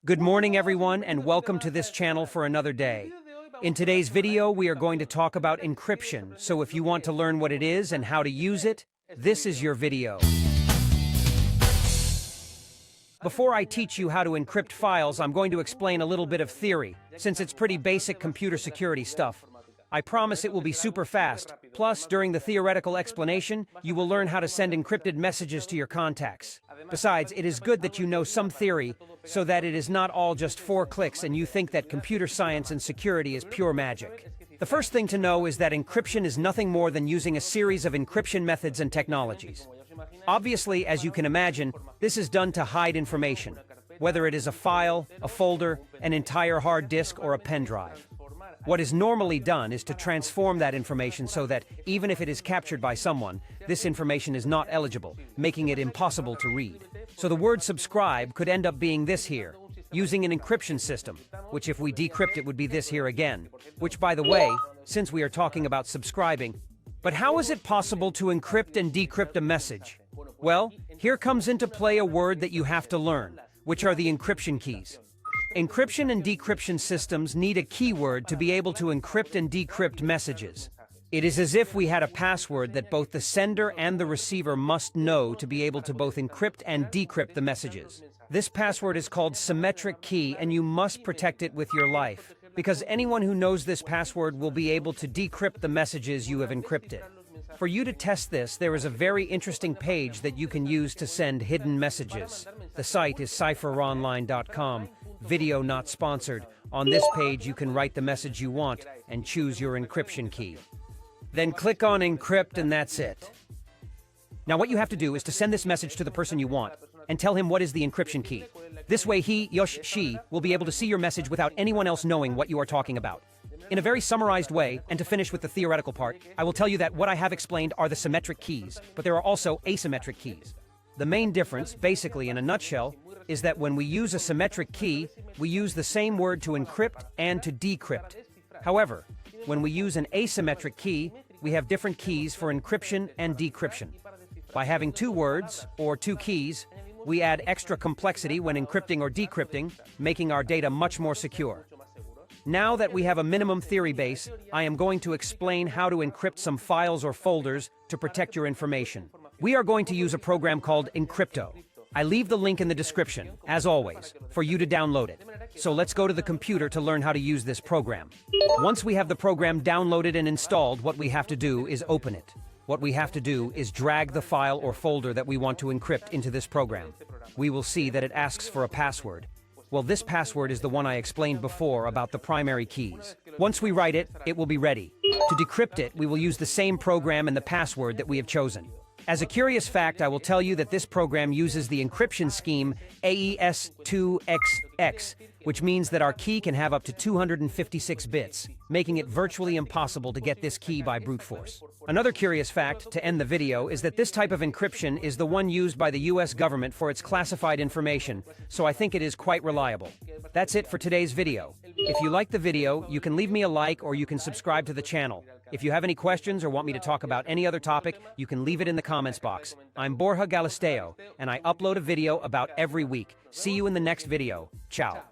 Good morning, everyone, and welcome to this channel for another day. In today's video, we are going to talk about encryption, so if you want to learn what it is and how to use it, this is your video. Before I teach you how to encrypt files, I'm going to explain a little bit of theory, since it's pretty basic computer security stuff. I promise it will be super fast. Plus, during the theoretical explanation, you will learn how to send encrypted messages to your contacts. Besides, it is good that you know some theory, so that it is not all just 4 clicks and you think that computer science and security is pure magic. The first thing to know is that encryption is nothing more than using a series of encryption methods and technologies. Obviously, as you can imagine, this is done to hide information, whether it is a file, a folder, an entire hard disk, or a pen drive. What is normally done is to transform that information so that, even if it is captured by someone, this information is not eligible, making it impossible to read. So the word subscribe could end up being this here, using an encryption system, which if we decrypt it would be this here again, which by the way, since we are talking about subscribing, but how is it possible to encrypt and decrypt a message? Well, here comes into play a word that you have to learn, which are the encryption keys. Encryption and decryption systems need a keyword to be able to encrypt and decrypt messages. It is as if we had a password that both the sender and the receiver must know to be able to both encrypt and decrypt the messages. This password is called symmetric key, and you must protect it with your life, because anyone who knows this password will be able to decrypt the messages you have encrypted. For you to test this, there is a very interesting page that you can use to send hidden messages. The site is cipheronline.com. Video not sponsored. On this page, you can write the message you want and choose your encryption key. Then click on encrypt and that's it. Now what you have to do is to send this message to the person you want and tell him what is the encryption key. This way he, Yosh, she will be able to see your message without anyone else knowing what you are talking about. In a very summarized way, and to finish with the theoretical part, I will tell you that what I have explained are the symmetric keys, but there are also asymmetric keys. The main difference, basically in a nutshell, is that when we use a symmetric key, we use the same word to encrypt and to decrypt. However, when we use an asymmetric key, we have different keys for encryption and decryption. By having 2 words, or 2 keys, we add extra complexity when encrypting or decrypting, making our data much more secure. Now that we have a minimum theory base, I am going to explain how to encrypt some files or folders to protect your information. We are going to use a program called Encrypto. I leave the link in the description, as always, for you to download it. So let's go to the computer to learn how to use this program. Once we have the program downloaded and installed, what we have to do is open it. What we have to do is drag the file or folder that we want to encrypt into this program. We will see that it asks for a password. Well, this password is the one I explained before about the primary keys. Once we write it, it will be ready. To decrypt it, we will use the same program and the password that we have chosen. As a curious fact, I will tell you that this program uses the encryption scheme AES2XX, which means that our key can have up to 256 bits, making it virtually impossible to get this key by brute force. Another curious fact, to end the video, is that this type of encryption is the one used by the US government for its classified information, so I think it is quite reliable. That's it for today's video. If you like the video, you can leave me a like or you can subscribe to the channel. If you have any questions or want me to talk about any other topic, you can leave it in the comments box. I'm Borja Galisteo, and I upload a video about every week. See you in the next video. Ciao.